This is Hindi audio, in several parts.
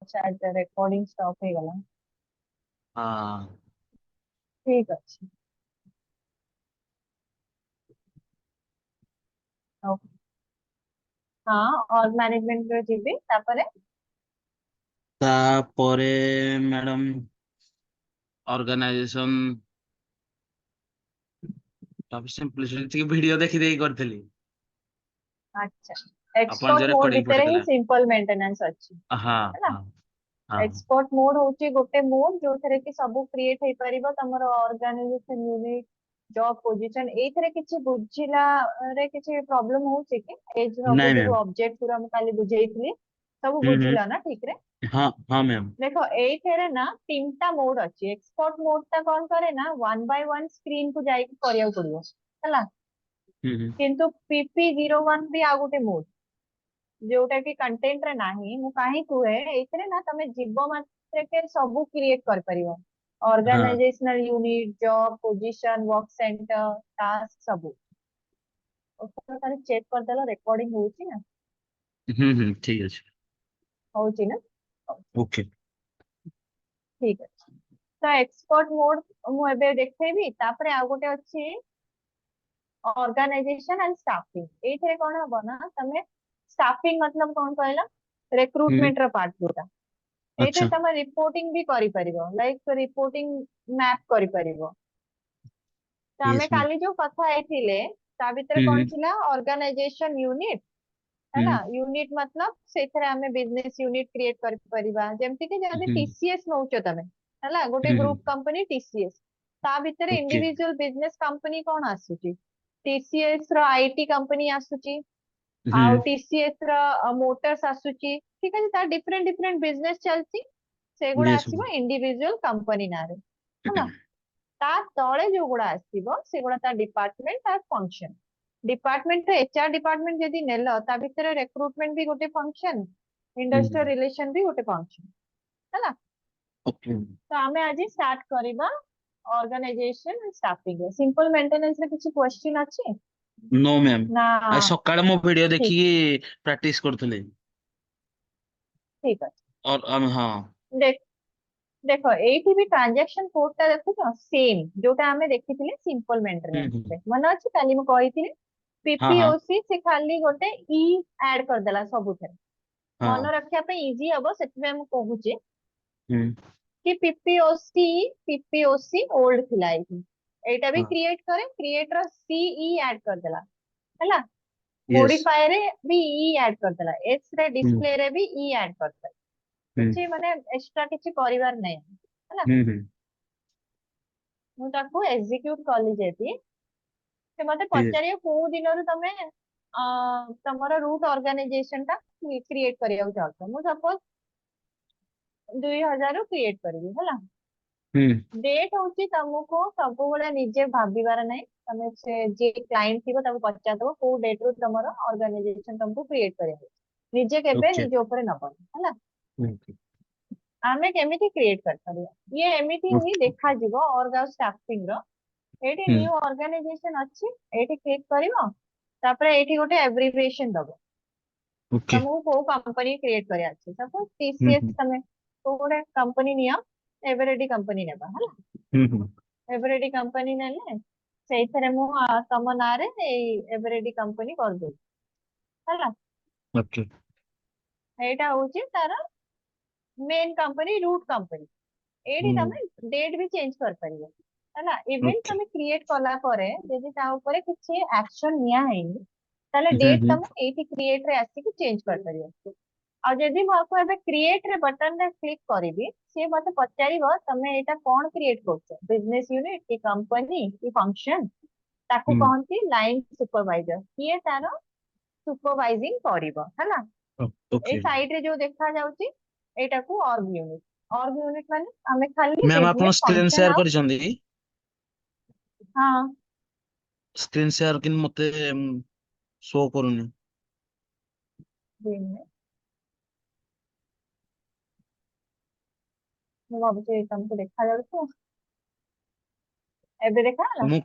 शायद रिकॉर्डिंग स्टॉप हो गला। हाँ। ठीक अच्छे। ओके। हाँ और मैनेजमेंट रो जीबी तापरे। तापरे मैडम ऑर्गेनाइजेशन तापर सिंपलिसिटी वीडियो देखि देई करथली। अच्छा। अपन एक्सपोर्ट जो मोड रेकॉर्डिंग भितर ही पठेतला। सिंपल मेंटेनेंस अच्छी हाँ है ना। हाँ हाँ। एक्सपोर्ट मोड होची गोटे मोड जो थरे कि सब क्रिएट हे परिबो तमरो ऑर्गेनाइजेशन यूनिट जॉब पोजीशन एथरे किछि बुझिला रे किछि प्रॉब्लम होची कि ए सब नहीं जो मैम। ऑब्जेक्ट पूरा हम काली बुझेइथली सब हम्म। बुझिला ना ठीक रे। हाँ हाँ मैम। देखो एथरे ना तीनटा मोड अच्छी एक्सपोर्ट मोड ता कौन करे ना वन बाय वन स्क्रीन को जाई करिया पड़ियो हैला। हम्म। किंतु PP01 भी आ गोटे मोड जोटा कि कंटेंट रे नाही मु काहे कुए एथरे ना तमे जीव मात्रे के सब क्रिएट कर परियो हाँ। Organisational unit job position work centre task सब ओकर खाली चेक कर देला रिकॉर्डिंग होची ना। ठीक है। होची ना। हଉ, ओके। ठीक है। तो एक्सपोर्ट मोड मु एबे देखैबी तापरे आ गोटे अछि ऑर्गेनाइजेशन एंड स्टाफिंग एथरे कोन हबो ना तमे स्टाफिंग मतलब कोन कहला हम्म। रिक्रूटमेंट रो पार्ट जोटा एथे अच्छा। तमे रिपोर्टिंग भी करि परिबो लाइक रिपोर्टिंग मैप करि परिबो। तो आमे यस मैम। काली जो कथा आइथिले ता भीतर हम्म। कोन थिला ऑर्गेनाइजेशन यूनिट है ना हम्म। यूनिट मतलब सेथरे आमे बिजनेस यूनिट क्रिएट करि परिबा जेमति कि जदि हम्म। टीसीएस नउचो तमे हैला गोटे हम्म। ग्रुप कंपनी टीसीएस ता भीतर ओके। इंडिविजुअल बिजनेस कंपनी कोन आसुची टीसीएस रो आईटी कंपनी आसुची आउ हम्म। टीसीएस रो मोटर्स आसुची ठीक है ता डिफरेंट डिफरेंट बिजनेस चलची सेगुड़ा यस आसीबो मैम। इंडिविजुअल कंपनी नारे है ता तळे जो गुड़ा आसीबो सेगुड़ा ता डिपार्टमेंट ता फंक्शन डिपार्टमेंट एचआर डिपार्टमेंट जदी नेलो ता भितर रिक्रूटमेंट भी गोटे फंक्शन इंडस्ट्रियल हम्म। रिलेशन भी गोटे फंक्शन हैला। ओके। तो आमे आज स्टार्ट करिबा organisation and staffing simple maintenance रे किछि क्वेश्चन अछि नो मैम। ना। आज सकाଳେ ମୋ ଭିडिଓ ठीक ଦେଖିକି ପ୍ରାକ୍ଟିସ କରୁଥିଲି। ठीक अछि। और हाँ। देख देखो एठी भी ट्रांजैक्शन कोड ता देखुछो सेम जोटा हमें देखिथिले सिंपल मेंटेनेंस रे मन अछि काली म कहिथिले हाँ हाँ पीपीओसी से खाली गोटे ई ऐड कर देला सबुथे मन हाँ। रखिया पे इजी हबो सेति हम कहूचे हम्म। कि पीपीओसी ओल्ड थिला एठी एटा भी हाँ। क्रिएट करे क्रिएट रो सीई ऐड कर देला हैला यस। मॉडिफायर रे भी ई ऐड कर देला एस रे हम्म। डिस्प्ले रे भी ई ऐड कर देला हम्म। किछि माने एक्स्ट्रा किछि करिवार नै हैला। हम्म। ମୁଁ ତାକୁ ଏକ୍ଜିକ୍ୟୁଟ କଲି ଯେତି ସେ ମତେ ठीक है। ପଚାରିବ କୋଉ ଦିନରୁ ତମେ ତମର ରୁଟ ଅର୍ଗାନାଇଜେସନ ଟା କ୍ରିଏଟ କରିବାକୁ ଚାହୁଁଛ ମୁଁ ସପୋଜ 2000 କ୍ରିଏଟ କରିବି ହେଲା। हम्म। ଡେଟ୍ ହଉଛି ତମକୁ ସବୁବେଳେ ନିଜେ ଭାବିବାର ନାହିଁ ତମେ ସେ ଯିଏ କ୍ଲାଇଣ୍ଟ ଥିବ ତାକୁ ପଚାରିଦବ କୋଉ ଡେଟ୍ ରୁ ତମର ଅର୍ଗାନାଇଜେସନ ତମକୁ କ୍ରିଏଟ କରିବାକୁ ଅଛି। ନିଜେ କେବେ ओके। ନିଜ ଉପରେ ନବନି ହେଲା। हम्म। ଆମେ କେମିତି କ୍ରିଏଟ କରିପାରିବା ଇଏ ଏମିତି ହିଁ ओके। ଦେଖାଯିବ ଅର୍ଗ ଆଉ ଷ୍ଟାଫିଂ ର ଏଇଠି हम्म। ନ୍ୟୁ ଅର୍ଗାନାଇଜେସନ ଅଛି ଏଇଠି କ୍ଲିକ କରିବ ତାପରେ ଏଇଠି ଗୋଟେ ଆବ୍ରିଭିଏସନ ଦବ ओके। ତମକୁ କୋଉ କମ୍ପାନୀ କ୍ରିଏଟ କରିବାର ଅଛି ସପୋଜ हम्म। ଟିସିଏସ୍ ତମେ କୋଉ ଗୋଟେ କମ୍ପାନୀ ନିଅ ଏଭରେଡି କମ୍ପାନୀ ନେବା ହେଲା। हम्म। ଏଭରେଡି କମ୍ପାନୀ ନେଲେ ସେଇଥିରେ ମୁଁ ତମ ନାଁରେ ଏଇ ଏଭରେଡି କମ୍ପାନୀ କରିଦଉଛି ହେଲା। ओके। ଏଇଟା ହଉଛି ତାର ମେନ୍ କମ୍ପାନୀ ରୁଟ କମ୍ପାନୀ ଏଇଠି हम्म। ତମେ ଡେଟ୍ ବି ଚେଞ୍ଜ କରିପାରିବ ହେଲା ଇଭେନ୍ ओके। ତମେ କ୍ରିଏଟ କଲା ପରେ ଯଦି ତା ଉପରେ କିଛି ଆକ୍ସନ ନିଆ ହେଇନି ତାହେଲେ ଡେଟ୍ हम्म। ତମେ ଏଇଠି କ୍ରିଏଟ ରେ ଆସିକି ଚେଞ୍ଜ କରିପାରିବ। ଆଉ ଯଦି ମୁଁ ଆକୁ ଏବେ କ୍ରିଏଟ ରେ ବଟନ ରେ କ୍ଲିକ କରିବି ସିଏ ମତେ ପଚାରିବ ତମେ ଏଇଟା कौन क्रिएट କରୁଛ बिजनेस यूनिट କି कंपनी କି फंक्शन ତାକୁ हम्म। କହନ୍ତି ଲାଇନ ସୁପରଭାଇଜର କିଏ ତାର ସୁପରଭାଇଜିଂ କରିବ ହେଲା। ଏଇ ओके। ସାଇଡ ରେ ଯୋଉ ଦେଖା ଯାଉଛି ଏଇଟାକୁ ଅର୍ଗ ୟୁନିଟ ମାନେ ଆମେ ଖାଲି मैम ଆପଣ ବିଜନେस ସ୍କ୍ରିନ୍ ଫଙ୍କସନ ସେୟାର ଆଉ କରିଛନ୍ତି କି? ହଁ ସ୍କ୍ରିନ୍ ସେୟାର କିନ୍ତୁ ମତେ ଶୋ କରୁନି। business, ମୁଁ ଭାବୁଛି ତମକୁ ଦେଖା ଯାଉଛି ଏବେ ଦେଖାଗଲା ମୁଁ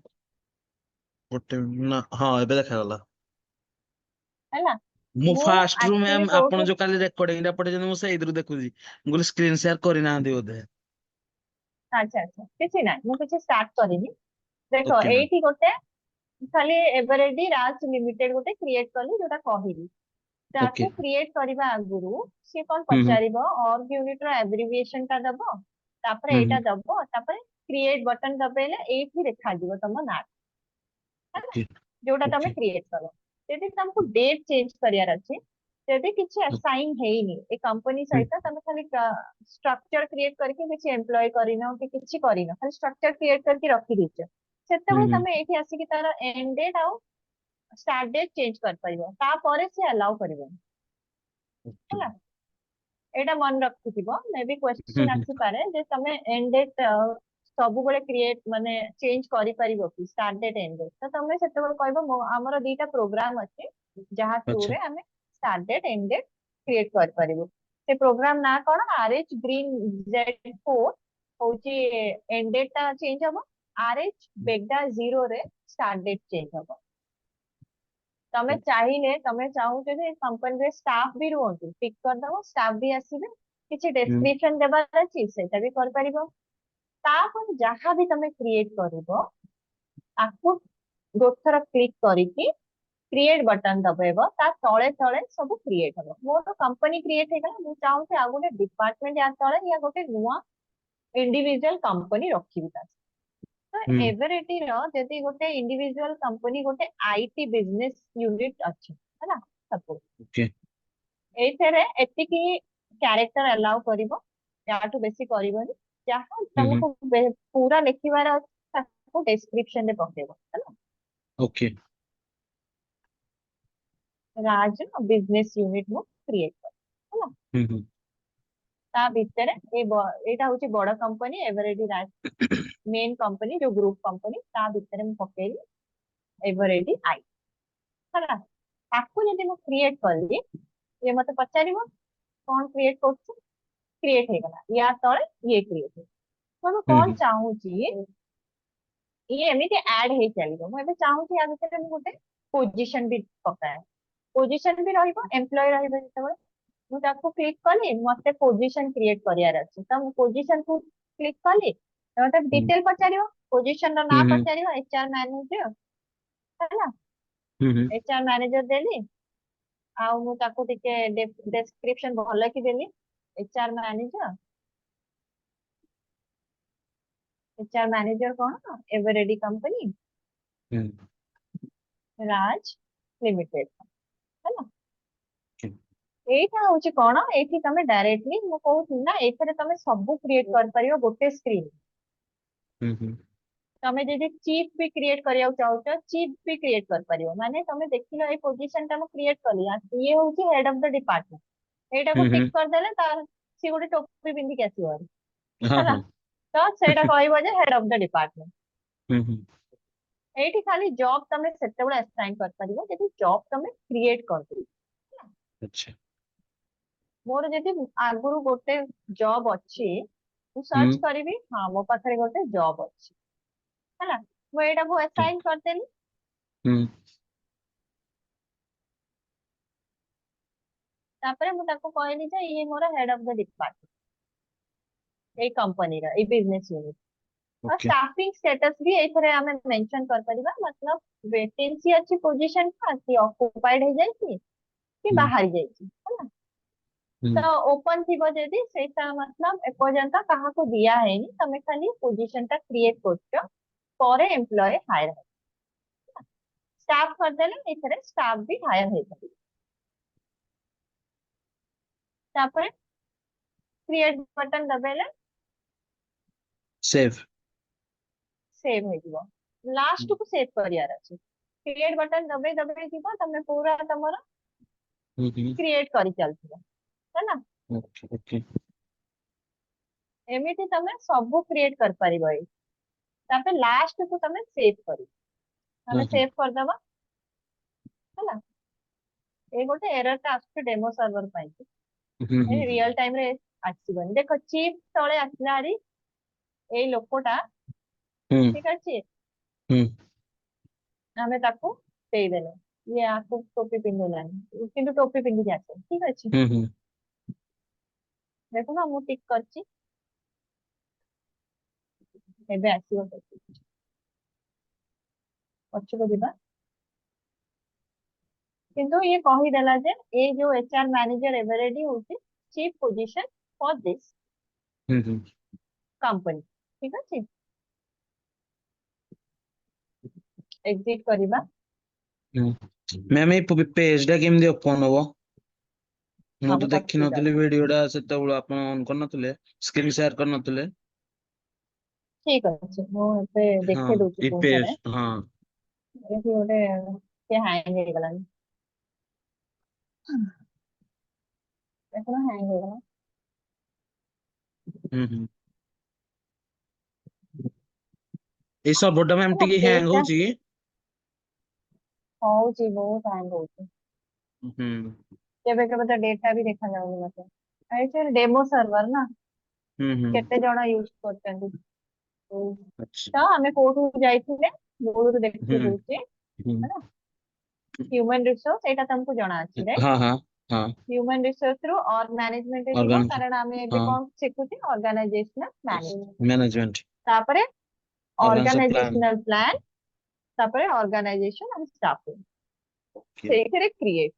ଗୋଟେ ନା ହଁ ଏବେ ଦେଖାଗଲା। ହେଲା। ମୁଁ ମୁଁ ଫାଷ୍ଟ ରୁ ଆକ୍ଚୁଆଲି ମ୍ୟାମ୍ ଆପଣ କୋଉଠି, ଯୋଉ କାଲି ରେକର୍ଡିଂ ଟା ପଠେଇଛନ୍ତି ମୁଁ ସେଇଥିରୁ ଦେଖୁଛି ମୁଁ କହିଲି ସ୍କ୍ରିନ୍ ସେୟାର କରିନାହାନ୍ତି ବୋଧେ। ଆଚ୍ଛା ଆଚ୍ଛା କିଛି ନାହିଁ, ମୁଁ କିଛି ଷ୍ଟାର୍ଟ କରିନି। ଦେଖ ଓକେ ମ୍ୟାମ୍। ଏଇଠି ଗୋଟେ ଖାଲି ଏଭରେଡି ରାଜ ଲିମିଟେଡ ଗୋଟେ କ୍ରିଏଟ କଲି ଯୋଉଟା କହିଲି। ଓକେ। ତାକୁ କ୍ରିଏଟ କରିବା ଆଗରୁ ସିଏ କଣ ହୁଁ ହୁଁ ପଚାରିବ, ଅର୍ଗ ୟୁନିଟ ର ଆବ୍ରିଭିଏସନ ଟା ଦବ, ତାପରେ ହୁଁ ହୁଁ ଏଇଟା ଦବ, ତାପରେ କ୍ରିଏଟ ବଟନ ଦବେଇଲେ ଏଇଠି ଦେଖାଯିବ ତମ ନାଁ, ହେଲା, ଓକେ ଯୋଉଟା ତମେ ଓକେ କ୍ରିଏଟ କର। ଯଦି ତମକୁ ଡେଟ୍ ଚେଞ୍ଜ କରିବାର ଅଛି, ଯଦି କିଛି ଆସାଇନ ହେଇନି ଏ କମ୍ପାନୀ ହୁଁ ସହିତ, ତମେ ଖାଲି ଷ୍ଟ୍ରକ୍ଚର କ୍ରିଏଟ କରିକି କିଛି ଏମ୍ପ୍ଲୟ କରିନ କି କିଛି କରିନ, ଖାଲି ଷ୍ଟ୍ରକ୍ଚର କ୍ରିଏଟ କରିକି ରଖିଦେଇଛ, ହୁଁ ସେତେବେଳେ ହୁଁ ତମେ ଏଇଠି ଆସିକି ତାର ଏଣ୍ଡ ଡେଟ୍ ଆଉ ଷ୍ଟାର୍ଟ ଡେଟ୍ ଚେଞ୍ଜ କରିପାରିବ, ତାପରେ ସେ ଆଲାଉ କରିବନି, ଓକେ ହେଲା। ଏଇଟା ମନେ ରଖିଥିବ, ମେ ବି ହୁଁ କ୍ୱେଶ୍ଚିନ୍ ହୁଁ ଆସିପାରେ ଯେ ତମେ ଏଣ୍ଡ ଡେଟ୍ ସବୁବେଳେ କ୍ରିଏଟ ମାନେ ଚେଞ୍ଜ କରିପାରିବ କି ଷ୍ଟାର୍ଟ ଡେଟ୍ ଏଣ୍ଡ ଡେଟ୍, ତ ତମେ ସେତେବେଳେ କହିବ ଆମର ଦିଟା ପ୍ରୋଗ୍ରାମ ଅଛି ଯାହା ଆଚ୍ଛା ଥ୍ରୁରେ ଆମେ start date end date create କରିପାରିବୁ। ସେ ପ୍ରୋଗ୍ରାମ ନାଁ କଣ, RH ଗ୍ରୀନ Z4 ହଉଛି ଏଣ୍ଡ ଡେଟ୍ ଟା ଚେଞ୍ଜ ହବ, RH ବେଗା 0 ରେ ଷ୍ଟାର୍ଟ ଡେଟ୍ ଚେଞ୍ଜ ହବ। ତମେ ଚାହିଁଲେ, ତମେ ଚାହୁଁଛ ଯେ କମ୍ପାନୀରେ ଷ୍ଟାଫ ବି ରୁହନ୍ତୁ, ପିକ୍ କରିଦବ, ଷ୍ଟାଫ ବି ଆସିବେ, କିଛି ହୁଁ ଡେସ୍କ୍ରିପସନ ଦେବାର ଅଛି ସେଇଟା ବି କରିପାରିବ। ତାପରେ ଯାହା ବି ତମେ କ୍ରିଏଟ କରିବ ତାକୁ ଗୋଟେ ଥର କ୍ଲିକ କରିକି କ୍ରିଏଟ ବଟନ ଦବେଇବ, ତା ତଳେ ତଳେ ସବୁ କ୍ରିଏଟ ହବ। ମୋର କମ୍ପାନୀ କ୍ରିଏଟ ହେଇଗଲା, ମୁଁ ଚାହୁଁଛି ଆଉ ଗୋଟେ ଡିପାର୍ଟମେଣ୍ଟ ୟା ତଳେ ୟା ଗୋଟେ ନୂଆ ଇଣ୍ଡିଭିଜୁଆଲ କମ୍ପାନୀ ରଖିବି ତା ତ ହୁଁ ଏଭରେଟିର ଯଦି ଗୋଟେ ଇଣ୍ଡିଭିଜୁଆଲ କମ୍ପାନୀ ଗୋଟେ ଆଇଟି ବିଜନେସ ୟୁନିଟ ଅଛି, ହେଲା, ସପୋଜ ଓକେ ଏଇଥିରେ ଏତିକି କ୍ୟାରେକ୍ଟର ଆଲାଉ କରିବ, ୟାଠୁ ବେଶୀ କରିବନି, ଯାହା ହୁଁ ହୁଁ ତମକୁ ପୁରା ଲେଖିବାର ଅଛି ତାକୁ ଡେସ୍କ୍ରିପସନ ରେ ପକେଇବ, ହେଲା। ଓକେ ରାଜ ବିଜନେସ ୟୁନିଟ ମୁଁ କ୍ରିଏଟ କଲି, ହେଲା। ହୁଁ ହୁଁ ତା ଭିତରେ ଏଇଟା ହଉଛି ବଡ କମ୍ପାନୀ ଏଭରେଡି ରାଜ, ମେନ୍ କମ୍ପାନୀ ଯୋଉ ଗ୍ରୁପ କମ୍ପାନୀ, ତା ଭିତରେ ମୁଁ ପକେଇଲି ଏଭରେଡି ଆଇ, ହେଲା। ତାକୁ ଯଦି ମୁଁ କ୍ରିଏଟ କଲି, ଇଏ ମତେ ପଚାରିବ କଣ କ୍ରିଏଟ କରୁଛୁ, କ୍ରିଏଟ ହେଇଗଲା, ୟା ତଳେ ଇଏ କ୍ରିଏଟ ହେଇଗଲା। ମୁଁ ହୁଁ କଣ ହୁଁ ଚାହୁଁଛି, ଇଏ ଏମିତି ଆଡ ହେଇ ଚାଲିବ, ମୁଁ ଏବେ ଚାହୁଁଛି ୟା ଭିତରେ ମୁଁ ଗୋଟେ ପୋଜିସନ ବି ପକାଏ, ପୋଜିସନ ବି ରହିବ, ଏମ୍ପ୍ଲୟ ରହିବ। ଯେତେବେଳେ ମୁଁ ତାକୁ କ୍ଲିକ କଲି, ମତେ ପୋଜିସନ କ୍ରିଏଟ କରିବାର ଅଛି, ତ ମୁଁ ପୋଜିସନ କୁ କ୍ଲିକ କଲି, ମତେ ଡିଟେଲ ପଚାରିବ, ପୋଜିସନ ର ନାଁ ହୁଁ ହୁଁ ପଚାରିବ, HR ମ୍ୟାନେଜର, ହେଲା। ହୁଁ ହୁଁ HR ମ୍ୟାନେଜର ଦେଲି, ଆଉ ମୁଁ ତାକୁ ଟିକେ ଡେସ୍କ୍ରିପସନ ଭଲ କି ଦେଲି, HR ମ୍ୟାନେଜର, HR ମ୍ୟାନେଜର କଣ, ଏଭରେଡି କମ୍ପାନୀ ହୁଁ ରାଜ ଲିମିଟେଡ, ହେଲା। ଓକେ ଏଇଟା ହଉଛି କଣ, ଏଇଠି ତମେ ଡାଇରେକ୍ଟଲି, ମୁଁ କହୁଥିଲି ନା ଏଇଥିରେ ତମେ ସବୁ କ୍ରିଏଟ କରିପାରିବ ଗୋଟେ ସ୍କ୍ରିନ୍। ହୁଁ ହୁଁ ତମେ ଯଦି ଚିଫ୍ ବି କ୍ରିଏଟ କରିବାକୁ ଚାହୁଁଛ, ଚିଫ୍ ବି କ୍ରିଏଟ କରିପାରିବ, ମାନେ ତମେ ଦେଖିଲ ଏଇ ପୋଜିସନ ଟା ମୁଁ କ୍ରିଏଟ କଲି, ଇଏ ହଉଛି ହେଡ ଅଫ ଦ ଡିପାର୍ଟମେଣ୍ଟ, ହୁଁ ଏଇଟାକୁ ହୁଁ ଟିକ କରିଦେଲେ ତାର ସିଏ ଗୋଟେ ଟୋପି ପିନ୍ଧିକି ଆସିବ ଭାରି, ହଁ ହେଲା। ହଁ ତ ସେଇଟା କହିବ ଯେ ହେଡ ଅଫ ଦ ଡିପାର୍ଟମେଣ୍ଟ। ହୁଁ ହୁଁ ଏଇଠି ଖାଲି ଜବ୍ ତମେ ସେତେବେଳେ ଆସାଇନ କରିପାରିବ ଯଦି ଜବ୍ ତମେ କ୍ରିଏଟ କରିଦେବ। ଆଚ୍ଛା ମୋର ଯଦି ଆଗରୁ ଗୋଟେ ଜବ୍ ଅଛି, ମୁଁ ହୁଁ ସର୍ଚ୍ଚ କରିବି, ହଁ ମୋ ପାଖରେ ଗୋଟେ ଜବ୍ ଅଛି, ହେଲା, ମୁଁ ଏଇଟାକୁ ଓକେ ଆସାଇନ କରିଦେଲି। ହୁଁ ତାପରେ ମୁଁ ତାକୁ କହିଲି ଯେ ଇଏ ମୋର ହେଡ ଅଫ ଦ ଡିପାର୍ଟମେଣ୍ଟ, ଏଇ କମ୍ପାନୀର ଏଇ ବିଜନେସ ୟୁନିଟ। ଆଉ ଓକେ ସ୍ଟାଫିଂ ସ୍ଟେଟସ ବି ଏଇଥିରେ ଆମେ ମେନସନ କରିପାରିବା, ମତଲବ ଭେକେନ୍ସି ଅଛି, ପୋଜିସନ ଟା କି ଅକୁପାଇଡ ହେଇଯାଇଛି କି ହୁଁ ବାହାରି ଯାଇଛି, ହେଲା। ହୁଁ ତ ଓପନ ଥିବ ଯଦି ସେଇଟା ମତଲବ ଏପର୍ଯ୍ୟନ୍ତ କାହାକୁ ଦିଆ ହେଇନି, ତମେ ଖାଲି ପୋଜିସନ ଟା କ୍ରିଏଟ କରୁଛ, ପରେ ଏମ୍ପ୍ଲୟ ହାୟର ହେବ, ଷ୍ଟାଫ କରିଦେଲେ ଏଥିରେ ଷ୍ଟାଫ ବି ହାୟର ହେଇପାରିବ। ତାପରେ କ୍ରିଏଟ ବଟନ ଦବେଇଲେ ସେଭ୍ ସେଭ୍ ହେଇଯିବ, ଲାଷ୍ଟ କୁ ସେଭ୍ କରିବାର ଅଛି। କ୍ରିଏଟ ବଟନ ଦବେଇ ଦବେଇ ଯିବ, ତମେ ପୁରା ତମର ହୁଁ ହୁଁ କ୍ରିଏଟ କରି ଚାଲିଥିବ, ହେଲା। ଓକେ ଓକେ ଏମିତି ତମେ ସବୁ କ୍ରିଏଟ କରିପାରିବ ଏଇ, ତାପରେ ଲାଷ୍ଟ କୁ ତମେ ସେଭ୍ କରିବ, ହଁ ଆମେ ହଁ ସେଭ୍ କରିଦବା, ହେଲା। ଏଇ ଗୋଟେ ଏରର ଟା ଆସୁଛି ଡେମୋ ସର୍ଭର ପାଇଁ, ହୁଁ ହୁଁ ରିଅଲ ଟାଇମ ରେ ଆସିବନି। ଦେଖ ଚିପ୍ ତଳେ ଆସିଲା ହାରି ଏଇ ଲୋକଟା, ହୁଁ ଠିକ ଅଛି, ହୁଁ ଆମେ ତାକୁ ଦେଇଦେଲେ, ये आपको टोपी पिंधुलानी किंतु टोपी पिंधि आसे ठीक अच्छे हम्म। देखो ना मु टिक करची एबे आसीबो टोपी पछको दिबा किंतु ये कहीदेला जे ये जो एचआर मैनेजर एवं रेडी होची chief position for this hmm. Company ठीक अच्छे एग्जिट करबा मैम ये पेज टा केमदी ओपन हबो ମୁଁ हाँ ତ मु पछी ଦେଖିନଥିଲି ଭିଡିଓଟା ସେତେବେଳେ ଆପଣ ଅନ୍ କରିନଥିଲେ ସ୍କ୍ରିନ୍ ସେୟାର କରିନଥିଲେ। ठीक अच्छे मु एबे ହଁ देखे दोची ଏ कोन ପେଜ थरे ହଁ। एठी गोटे के हैंग हे गलानी देखो हैंग हे गला ହୁଁ। ଏଇ ସର୍ଭରଟା ମ୍ୟାମ୍ ना ଟିକେ पेज ହ୍ୟାଙ୍ଗ टा ହଉଛି କି? होची बहुत हैंग होची ହୁଁ केबे केबे तो डेटा भी देखा जाउनी मते ऐसे डेमो सर्वर ना ହୁଁ। केते जण यूज करछन्ती ଆଚ୍ଛା। तो आमे कोठू जाइथिले बोर्ड देखि ହୁଁ दोचे ହୁଁ। है ना ह्यूमन रिसोर्स एटा तुमको जଣା अछि राइट ହଁ ହଁ ହଁ ह्यूमन रिसोर्स रो और मैनेजमेंट रे जीवो ଅର୍ଗାନ कारण आमे एबे ହଁ कोन सिखुचे ऑर्गेनाइजेशनल मैनेजमेंट ମ୍ୟାନେଜମେଣ୍ଟ तापरे ଅର୍ଗାନାଇଜେସନ ପ୍ଲାନ। ऑर्गेनाइजेशनल प्लान तापरे ऑर्गेनाइजेशन एंड स्टाफिंग ସେଇଥିରେ କ୍ରିଏଟ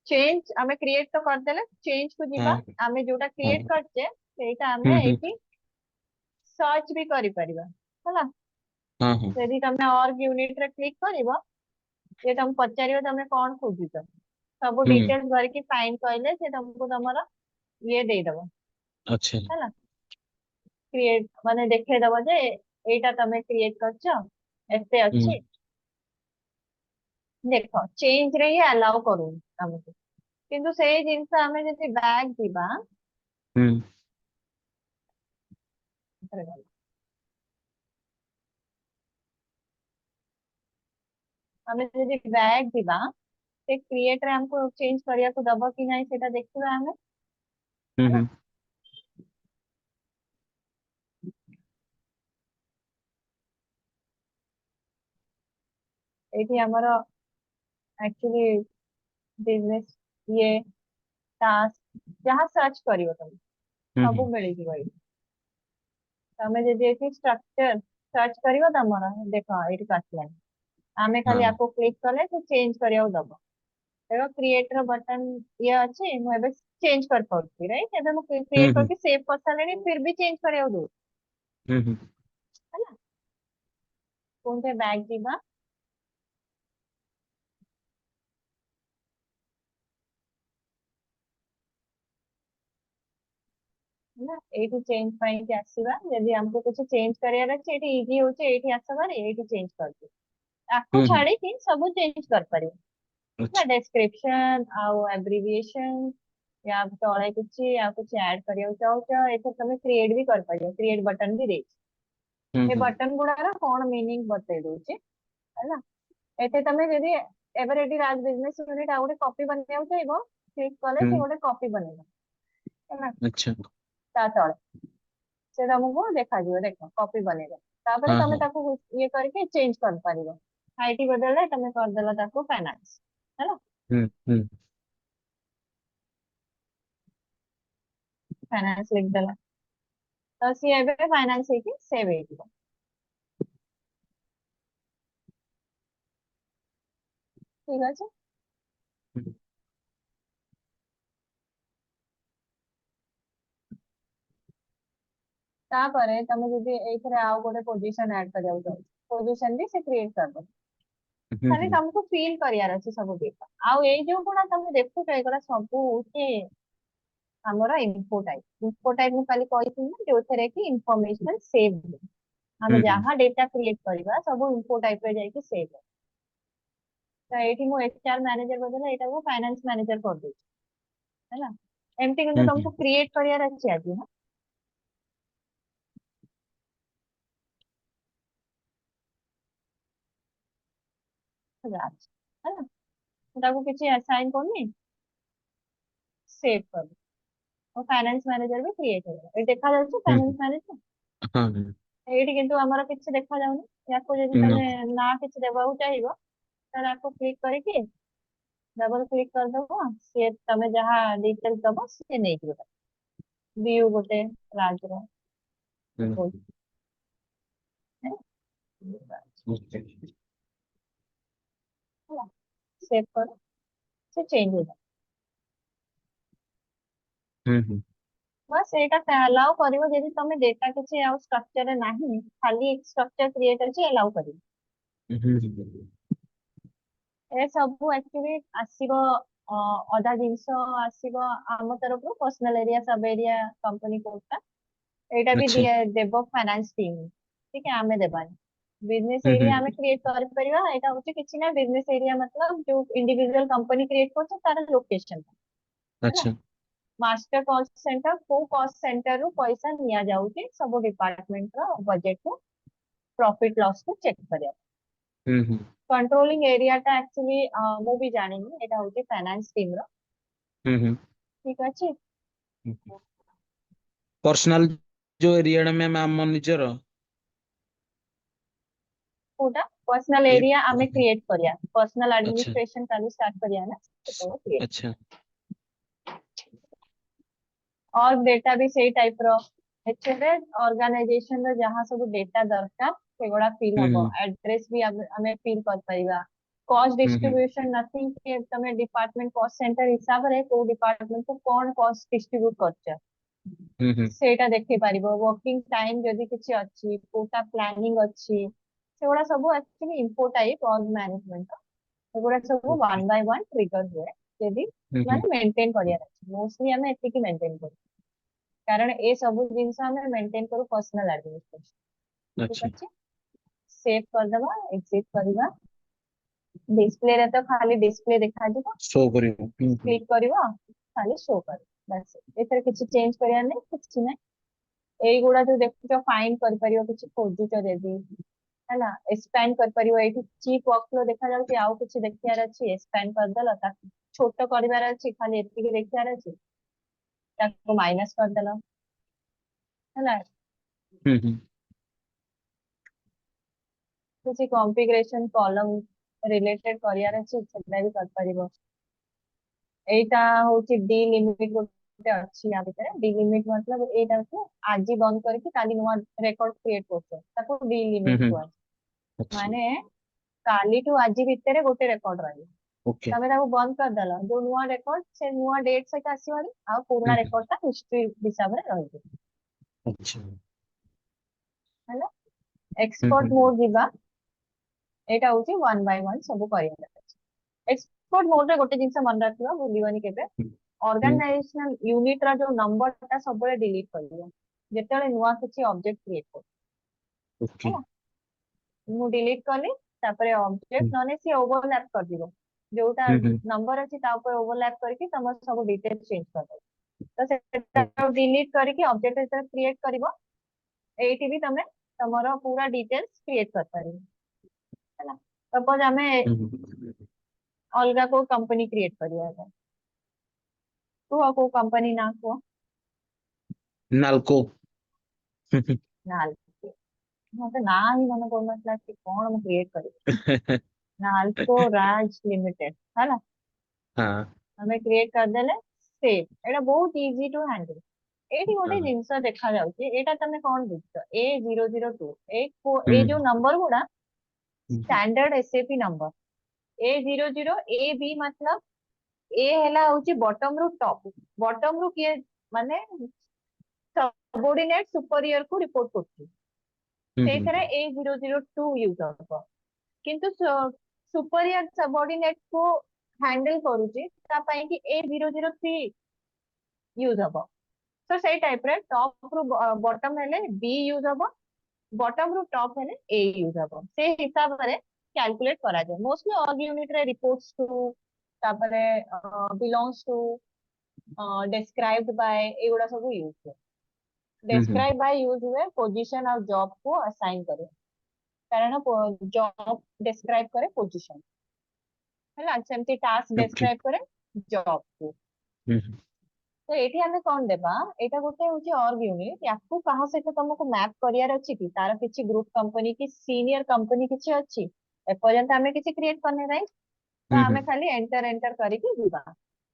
ଚେଞ୍ଜ ଆମେ କ୍ରିଏଟ ତ କରିଦେଲେ ଚେଞ୍ଜ କୁ ଯିବା ହଁ ଆମେ ଯୋଉଟା ହଁ କ୍ରିଏଟ କରିଛେ ସେଇଟା ହୁଁ ଆମେ ହୁଁ ଏଇଠି ସର୍ଚ୍ଚ ବି କରିପାରିବା ହେଲା ହଁ ହଁ ଯଦି ତମେ org ୟୁନିଟ ରେ କ୍ଲିକ କରିବ ଯେ ତମକୁ ପଚାରିବ ତମେ କଣ ଖୋଜୁଛ ସବୁ ହୁଁ ଡିଟେଲ୍ସ ଭରିକି ଫାଇଣ୍ଡ କହିଲେ ସେ ତମକୁ ତମର ଇଏ ଦେଇଦବ ଆଚ୍ଛା ହେଲା କ୍ରିଏଟ ମାନେ ଦେଖେଇଦବ ଯେ ଏଇଟା ତମେ କ୍ରିଏଟ କରିଛ ଏତେ ହୁଁ ଅଛି ଦେଖ ଚେଞ୍ଜ ରେ ହିଁ ଆଲାଉ କରୁନି ଆମକୁ କିନ୍ତୁ ସେଇ ଜିନିଷ ଆମେ ଯଦି ବ୍ୟାଗ ଯିବା ହୁଁ ଆମେ ଯଦି ବ୍ୟାଗ ଯିବା ସେ କ୍ରିଏଟ ରେ हमको चेंज କରିବାକୁ ଦବ କି ନାହିଁ ସେଟା ଦେଖିବା ଆମେ ହୁଁ ହେଲା ହୁଁ ଏଇଠି ଆମର ଆକ୍ଚୁअली बिजनेस ये टास्क ଯାହା सर्च କରିବ ତମେ ହୁଁ ସବୁ ମିଳିଯିବ ଏଇଠି ତମେ ଯଦି ଏଠି ଷ୍ଟ୍ରକ୍ଚର सर्च କରିବ ତମର ଦେଖ ଏଇଠି ଆସିଲାଣି ଆମେ ଖାଲି ହଁ ଆକୁ କ୍ଲିକ କଲେ ସେ ଚେଞ୍ଜ କରିବାକୁ ଦବ ଦେଖ କ୍ରିଏଟ ର ବଟନ ଇଏ ଅଛି ମୁଁ ଏବେ ଚେଞ୍ଜ କରିପାରୁଛି ରାଇଟ୍ ଏବେ ମୁଁ ହୁଁ କ୍ରିଏଟ ହୁଁ କରିକି ସେଭ୍ କରିସାରିଲିଣି ଫିର ବି ଚେଞ୍ଜ କରିବାକୁ ଦଉଛି ହୁଁ ହେଲା ପୁଣି ବ୍ୟାଗ ଯିବା ହେଲା ଏଇଠି ଚେଞ୍ଜ ପାଇଁ ଆସିବା ଯଦି ଆମକୁ କିଛି ଚେଞ୍ଜ କରିବାର ଅଛି ଏଇଠି ଇଜି ହଉଛି ଏଇଠି ଆସ ଭାରି ଏଇଠି ଚେଞ୍ଜ କରିଦିଅ ଆକୁ ହୁଁ ହୁଁ ଛାଡିକି ସବୁ ଚେଞ୍ଜ କରିପାରିବ ହେଲା ଆଚ୍ଛା ଡେସ୍କ୍ରିପସନ ଆଉ ଆବ୍ରିଭିଏସନ या ତଳେ କିଛି ଆଉ କିଛି ଆଡ କରିବାକୁ ଚାହୁଁଛ ଏଥିରେ ତମେ କ୍ରିଏଟ ବି କରିପାରିବ କ୍ରିଏଟ ବଟନ ବି ଦେଇଛି ହୁଁ ଏ ହୁଁ ବଟନ ଗୁଡାର କଣ ମିନିଂ ବତେଇ ଦଉଛି ହେଲା ଏଠି ତମେ ଯଦି ଏଭର ଏଠି ରାଜ ବିଜନେସ ୟୁନିଟ ଆଉ ଗୋଟେ କପି ବନେଇବାକୁ ଚାହିଁବ କ୍ଲିକ କଲେ ହୁଁ ସେ ଗୋଟେ କପି ବନେଇବ ହେଲା ଆଚ୍ଛା ତା ତଳେ ସେ ତମକୁ ଦେଖାଯିବ ଦେଖ କପି ବନେଇବ ତାପରେ ହଁ ତମେ ହଁ ତାକୁ ଇଏ କରିକି ଚେଞ୍ଜ କରିପାରିବ ଆଇଟି ବଦଳରେ ତମେ କରିଦେଲ ତାକୁ ଫାଇନାନ୍ସ ହେଲା ହୁଁ ହୁଁ ଫାଇନାନ୍ସ ଲିଖିଦେଲା ତ ସିଏ ଏବେ ଫାଇନାନ୍ସ ହେଇକି ସେଭ୍ ହେଇଯିବ ଠିକ ଅଛି ହୁଁ ତାପରେ ତମେ ଯଦି ଏଇଥିରେ ଆଉ ଗୋଟେ ପୋଜିସନ ଆଡ କରିବାକୁ ଚାହୁଁଛ ପୋଜିସନ ବି ସେ କ୍ରିଏଟ କରିଦବ ହୁଁ ଖାଲି ହୁଁ ତମକୁ ଫିଲ୍ କରିବାର ଅଛି ସବୁ ଡେଟା ଆଉ ଏଇ ଯୋଉ ଗୁଡା ତମେ ଦେଖୁଛ ଏଗୁଡା ସବୁ ହଉଛି ଆମର ଇନଫୋ ଟାଇପ ମୁଁ କାଲି କହିଥିଲି ନା ଯୋଉଥିରେ କି ଇନଫର୍ମେସନ ସେଭ୍ ହୁଏ ହୁଁ ଆମେ ହୁଁ ଯାହା ଡେଟା କ୍ରିଏଟ କରିବା ସବୁ ଇନଫୋ ଟାଇପ ରେ ଯାଇକି ସେଭ୍ ହୁଏ ତ ଏଇଠି ମୁଁ ଏଚଆର ମ୍ୟାନେଜର ବଦଳରେ ଏଇଟାକୁ ଫାଇନାନ୍ସ ମ୍ୟାନେଜର କରିଦଉଛି ହେଲା ଏମିତି ହୁଁ କିନ୍ତୁ ହୁଁ ତମକୁ କ୍ରିଏଟ କରିବାର ଅଛି ଆଜି ହଁ ହେଲା ଅଛି ହେଲା ମୁଁ ତାକୁ କିଛି ଆସାଇନ କରୁନି ସେଭ୍ କର और फाइनेंस मैनेजर भी क्रिएट होगा ये देखा जाଉଛି ହୁଁ फाइनेंस ହୁଁ मैनेजर ହଁ ହଁ ଏଇଠି କିନ୍ତୁ ଆମର କିଛି ଦେଖା ଯାଉନି ୟାକୁ ଯଦି ହୁଁ ତମେ ନା କିଛି ଦେବାକୁ ଚାହିଁବ ତାର आपको क्लिक करके डबल क्लिक कर दबो से तमे जहाँ डिटेल दबो से नहीं ଯିବ व्यू गोटे राजर ओके सेव करो से चेंज हो जाए हम्म बस एटा अलाउ करिवो यदि तमे डेटा किछि आउ स्ट्रक्चर रे नाही खाली एक स्ट्रक्चर क्रिएट अछि अलाउ करिवो हम्म ए सब एक्चुअली आसीबो अधा जिंस आसीबो आम तरफ पर्सनल एरिया सब एरिया कंपनी कोडटा एटा भी अच्छा देबो फाइनेंस टीम ठीक है आमे देबानी बिजनेस हम्म एरिया आमे क्रिएट कर परिबा एटा होची किछि ना बिजनेस एरिया मतलब जो इंडिविजुअल कंपनी क्रिएट करछ तार लोकेशन है अच्छा मास्टर कॉस्ट सेंटर को कॉस्ट सेंटर रू पैसा निया जाउची सब डिपार्टमेंट रो बजट को प्रॉफिट लॉस को चेक करिया हम्म कंट्रोलिंग एरिया टा एक्चुअली मु भी जानिनी एटा होची फाइनेंस टीम रो हम्म ठीक अछि पर्सनल जो एरिया मैम आम निजर कोटा पर्सनल ए एरिया आमे क्रिएट करिया पर्सनल अच्छा एडमिनिस्ट्रेशन काली स्टार्ट करिया ना तो क्रिएट अच्छा और डेटा भी सेही टाइप रो एक्चुअली ऑर्गेनाइजेशन रो जहां सब डेटा दरकार सेगुड़ा फिल हबो हम्म एड्रेस भी हमें फिल कर परिबा कॉस्ट हम्म डिस्ट्रीब्यूशन नथिंग के तमे डिपार्टमेंट कॉस्ट सेंटर हिसाब रे को डिपार्टमेंट को कोन कॉस्ट डिस्ट्रीब्यूट करछ हम्म सेटा देखि पारिबो वर्किंग टाइम जदी किछि अछि कोटा प्लानिंग अछि सेगुड़ा सब एक्चुअली इंपो टाइप और मैनेजमेंट एगुड़ा सब okay one by one trigger हुए यदि हम्म माने मेंटेन करिया अछि मोस्टली हमें एतिकी मेंटेन करू कारण ए सब जिनस हमें मेंटेन करू पर्सनल एडमिनिस्ट्रेशन ठीक अच्छा अछि सेव कर दबा एग्जिट करबा डिस्प्ले रे तो खाली डिस्प्ले देखा दिबो शो करियो क्लिक करिवो खाली शो कर बस एथरे किछि चेंज करिया नै किछि नै एई गुडा जो देखुचो फाइंड कर परियो किछि खोजुचो जदी हैला एक्सपैंड कर परियो एठी चीप वर्कफ्लो देखा जाउची आउ किछि देखियार अछि एक्सपैंड कर दलो ता छोट करिवार अछि खाली एतिकी देखियार अछि ताको माइनस कर दलो हैला हम्म किसी कॉन्फ़िगरेशन कॉलम रिलेटेड करियार अछि सेटा भी कर परिबो एटा होची डी लिमिट गोटे अछि या भितर डी लिमिट मतलब एटा को आजी बंद करके काली नुवा रेकॉर्ड क्रिएट करछो ताको डी लिमिट हम्म को अच्छा माने काली टू आजी भितर गोटे रेकॉर्ड रही ओके तमे ताको बंद कर दला जो नुवा रेकॉर्ड से नुवा डेट सहित आसीबारी आ पुराना हम्म रेकॉर्ड ता हिस्ट्री हिसाब रे रही अच्छा हैला एक्सपोर्ट हम्म मोड दिबा एटा होची वन बाय वन सब करिया एक्सपोर्ट मोड रे गोटे जिंस मन रखिबा भूलिबनी केबे हम्म ऑर्गेनाइजेशनल यूनिट रा जो नंबर ता सब डिलीट कर दियो जेतेले नुवा किछि ऑब्जेक्ट क्रिएट कर ओके हैला मु डिलीट कली तापरे ऑब्जेक्ट नने सी ओवरलैप कर दिबो जोटा हम्म नंबर अछि ता ऊपर ओवरलैप करके तम सब डिटेल चेंज कर दो तो सेटा डिलीट करके ऑब्जेक्ट जेते क्रिएट करबो एठी भी तमे तमरो पूरा डिटेल्स क्रिएट कर परिबो हैला सपोज हमें हम्म अलगा को कंपनी क्रिएट करिया है तू को कंपनी ना को नालको नाल मते ना ही मन को मतलब कि कोन हम क्रिएट करी नाल्को राज लिमिटेड हैला हाँ हमें क्रिएट कर देले सेव एटा बहुत इजी टू हैंडल एठी गोटे हाँ जिंस देखा जाउची एटा तमे कोन बुझछ A002 एक को ए जो हम्म नंबर गुडा हम्म standard SAP number A00 A B मतलब ए हैला होची बॉटम रू किए माने सबऑर्डिनेट सुपीरियर को रिपोर्ट करची सेथरे A002 यूज हबो किंतु सुपीरियर सबऑर्डिनेट को हैंडल करूची ता पई कि A003 यूज हबो तो सेई टाइप रे टॉप रू बॉटम हेले बी यूज हबो बॉटम रू टॉप हेले ए यूज हबो से हिसाब रे कैलकुलेट करा जाय मोस्टली ऑल यूनिट रे रिपोर्ट्स टू तापरे बिलोंग्स टू डिस्क्राइब्ड बाय एगुडा सब यूज हुए हम्म डिस्क्राइब बाय यूज हुए पोजीशन और जॉब को असाइन करे कारण जॉब डिस्क्राइब करे पोजीशन ହେଲା ସେମିତି टास्क ओके डिस्क्राइब करे जॉब को हम्म तो एठी हमें कौन देबा एटा गोटे होची ऑर्ग यूनिट याकू कहा सहित तुमको मैप करियार अछि कि तार किछि ग्रुप कंपनी की सीनियर कंपनी किछि अछि एपर्यंत आमे किसी क्रिएट करने राइट तो आमे खाली एंटर एंटर करके जीवा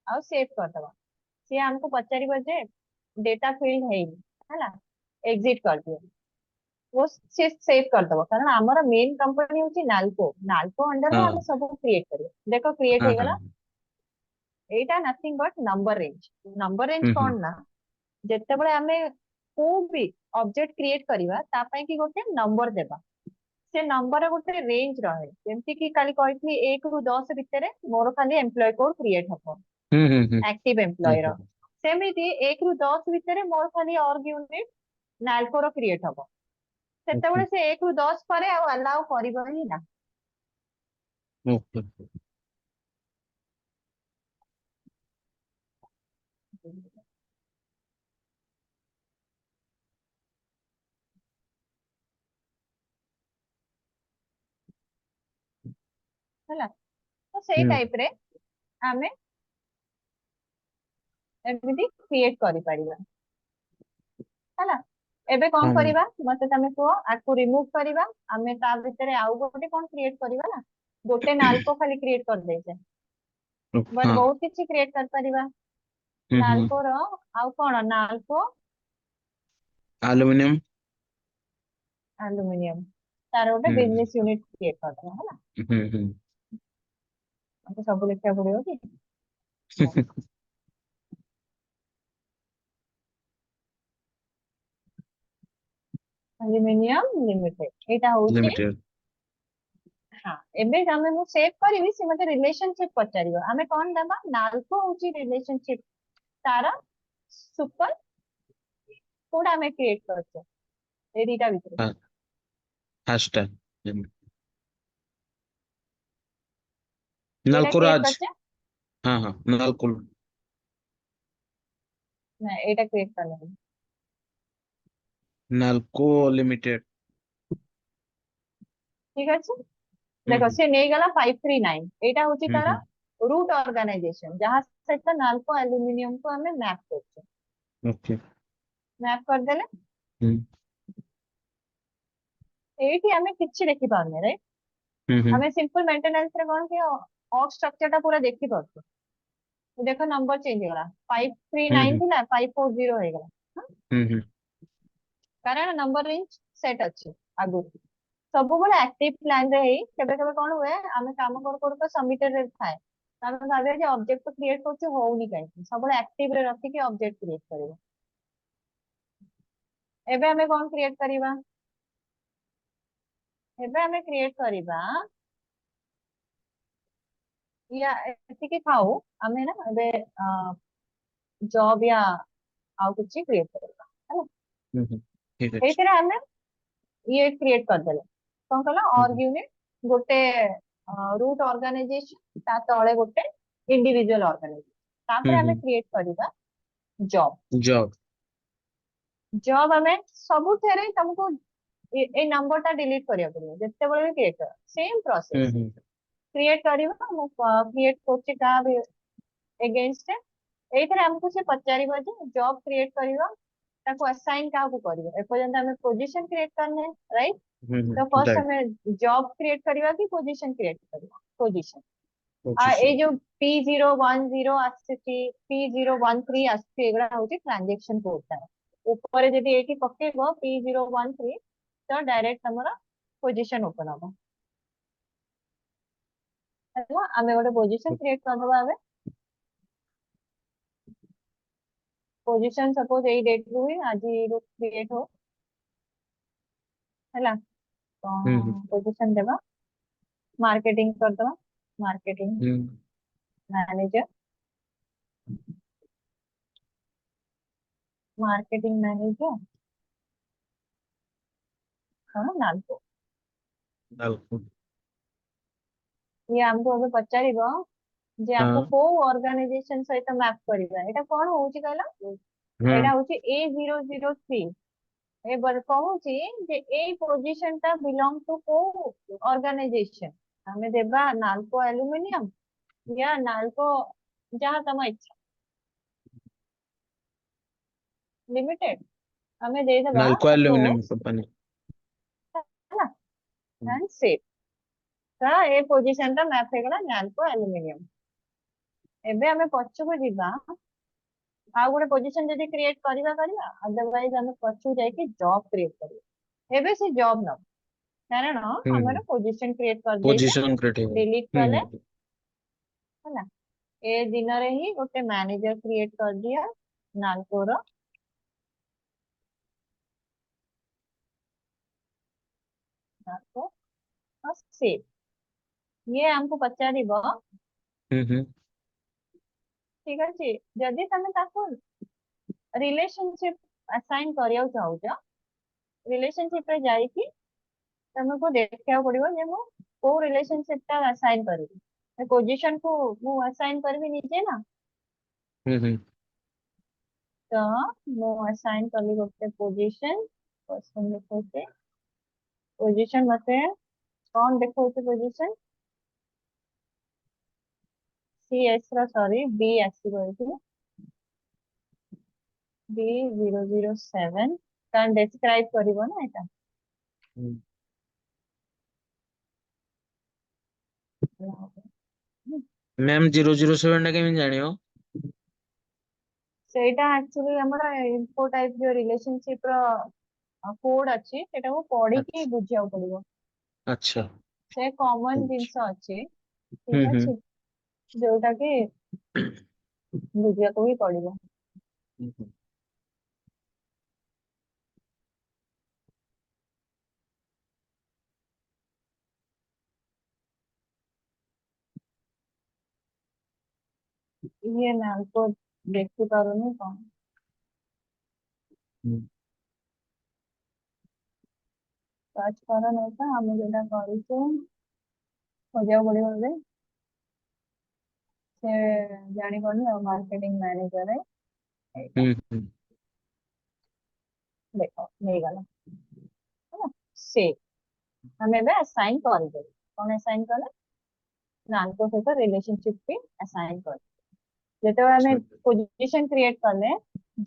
आ सेव कर दवा सी हमको पचारिबो जे डेटा फील्ड है हैला एग्जिट कर दियो वो से सेव कर दवा कारण हमर मेन कंपनी होची नाल्को नाल्को अंडर रे हाँ हम सब क्रिएट करियो देखो क्रिएट हाँ हो हाँ गला एटा नथिंग बट नंबर रेंज हम्म कोन ना जेतेबेले आमे को भी ऑब्जेक्ट क्रिएट करबा ता पई कि गोटे नंबर देबा से नंबर गोटे रेंज रहे जेमति कि काली कहथि 1 रु 10 भितरे मोर खाली एम्प्लॉय कोड क्रिएट हबो हम्म एक्टिव एम्प्लॉय रो हम्म सेमिति 1 रु 10 भितरे मोर खाली ऑर्ग यूनिट नाल्को रो क्रिएट हबो ओके सेतेबेले से 1 रु 10 परे आ अलाउ करिबो ही ना ओके ହେଲା तो सेई हम्म टाइप रे आमे एमिति क्रिएट करि परिबा ହେଲା ଏବେ କଣ हाँ କରିବା ମତେ ତମେ କୁହ ଆକୁ ରିମୁଭ କରିବା ଆମେ ତା ଭିତରେ ଆଉ ଗୋଟେ କଣ କ୍ରିଏଟ କରିବା ନା ଗୋଟେ ନାଲ୍को ଖାଲି କ୍ରିଏଟ କରିଦେଇଛେ ବଟ୍ हाँ ବହୁତ କିଛି କ୍ରିଏଟ କରିପାରିବା हम्म ନାଲ୍को ର ଆଉ କଣ ନାଲ୍को एल्युमिनियम ଆଲୁମିନିୟମ ତାର ଗୋଟେ हम्म ବିଜନେस ୟୁନିଟ କ୍ରିଏଟ କରିଦବା ହେଲା हम्म ଆମକୁ ସବୁ ଲେଖିବାକୁ ପଡିବ କି ଆଲୁମିନିୟମ ଲିମିଟେଡ ଏଇଟା ହଉଛି लिमिटेड ହଁ ଏବେ ଆମେ ମୁଁ ସେଭ୍ କରିବି ସେ ମତେ ରିଲେସନशिप ପଚାରିବ ଆମେ କଣ ଦେବା ନାଲ୍को ହଉଛି ରିଲେସନशिप ତାର ସୁପର କୋଉଟା ଆମେ କ୍ରିଏଟ କରୁଛେ ଏଇ ଦିଟା ଭିତରୁ हैशटैग ଏଇଟା କ୍ରିଏଟ नलकोराज କରିଛେ हाँ हाँ नलकुल ନା ଏଇଟା କ୍ରିଏଟ କରିନି नलको लिमिटेड ଠିକ ଅଛି ଦେଖ हम्म ସେ ନେଇଗଲା 539 ଏଇଟା ହଉଛି ତାର हम्म रूट ऑर्गेनाइजेशन जहाँ सहित नाल्को एल्यूमिनियम को हमें मैप करते ओके मैप करदेले हम्म एठी हमें किछि देखि पाउने राइट हम्म हमें सिंपल मेंटेनेंस रे कोन के ऑर्ग स्ट्रक्चर टा पूरा देखि पाछो देखो नंबर चेंज होला 539 हम्म थिला 540 हो गला हाँ? हम्म कारण नंबर रेंज सेट अछि आगु सब बळे एक्टिव प्लान रे हेई केबे केबे कोन हुए हमें काम कर कर तो सबमिटेड रे थाए हम भाबे जे ऑब्जेक्ट तो क्रिएट करछ होउनी काई सब बळे एक्टिव रे रखि के ऑब्जेक्ट क्रिएट करिवो एबे हमें कोन क्रिएट करिवा एबे हमें क्रिएट करिवा या एतिके खाऊ हमें ना एबे जॉब या आउ कुछ क्रिएट करिवा है ठीक है एथिरे हमें ये क्रिएट कर देले कोन कला ऑर्ग यूनिट गोटे रूट ऑर्गेनाइजेशन ता तळे गोटे इंडिविजुअल ऑर्गेनाइजेशन तापर हमें क्रिएट करिवा जॉब जॉब जॉब हमें सबुथेरे तुमको ए नंबर टा डिलीट करिया पड़िबो जत्ते बळे भी क्रिएट कर सेम प्रोसेस हम्म क्रिएट करिवा मु क्रिएट करछि का भी अगेंस्ट एथिरे हमको से पचारिबो जे जॉब क्रिएट करिवा ताको असाइन का को करिवो ए पर्यंत हमें पोजीशन क्रिएट करने राइट तो फर्स्ट राइट हमें जॉब क्रिएट करवा कि पोजीशन क्रिएट करवा पोजीशन ए पोजीशन जो P010 आसीची P013 आसीची एगुड़ा होची ट्रांजैक्शन कोड ता ऊपर जदी एठी पकेबो P013 तो डायरेक्ट हमरा पोजीशन ओपन हबो हैला हमें गोटे पोजीशन क्रिएट करदबा हमें पोजीशन सपोज एई डेट रु ही आज रु क्रिएट हो हैला तो हम्म पोजीशन देबा मार्केटिंग करदबा मार्केटिंग हम्म मैनेजर मार्केटिंग मैनेजर हाँ नाल्को नलकुल ये हमको अबे पचारिबो जे हमको हाँ को ऑर्गेनाइजेशन सहित मैप करिबा एटा कोन होउची कहला हाँ एटा होउची A003 ए बर कहूची जे ए पोजीशन ता बिलोंग टू को ऑर्गेनाइजेशन हमें देबा नाल्को एल्यूमिनियम या नाल्को जहां तम इच्छा लिमिटेड हमें दे देबा नलको सपोज एल्युमिनियम कंपनी है ना एंड सेव ए पोजीशन टा मैप हेगला नाल्को एल्युमिनियम। एबे हमें पछको जिबा आ गोटे पोजीशन जदी क्रिएट करबा करबा अदरवाइज हमें पछू जाई कि जॉब क्रिएट करबा। एबे से जॉब न कारण हम्म हमर पोजीशन क्रिएट कर देछे पोजीशन क्रिएटिव डिलीट कले हम्म है ना। ए दिन रे ही गोटे मैनेजर क्रिएट कर दिया नाल्को रो। नाल्को और सेव ये हमको पचारिबो हम्म ठीक अछि जदी तमे ताको रिलेशनशिप असाइन करिया चाहूछ रिलेशनशिप रे जाई कि तुमको देखा पड़ो जे मु को रिलेशनशिप टा असाइन करी पोजीशन को मु असाइन करबी निजे ना। हम्म तो मु असाइन करली गोटे पोजीशन पर्सन देखोते पोजीशन मते कौन देखोते पोजीशन सीएस रो सॉरी बी आसीबो एठी B007 कान डिस्क्राइब करिवो ना एटा मैम 007 टा केमिन जानियो सेटा एक्चुअली हमरा इन्फो टाइप जो रिलेशनशिप रो कोड अछि सेटा को पढ़ी के अच्छा बुझिया पड़िबो। अच्छा से कॉमन अच्छा जिंस अछि ठीक हम्म अछि जोटा कि बुझिया को भी पड़िबो। हम्म ये मैम को देखि पारुनी कौन सर्च करा नहीं था हमें जोटा करिसे खोजिया पड़िबो बे से जानि कोनी और मार्केटिंग मैनेजर है एटा हम्म देखो नहीं गला है ना से हमें बे असाइन कर दे कौन असाइन कले नाम सहित रिलेशनशिप भी असाइन कर जेते अच्छा हमें पोजीशन क्रिएट करले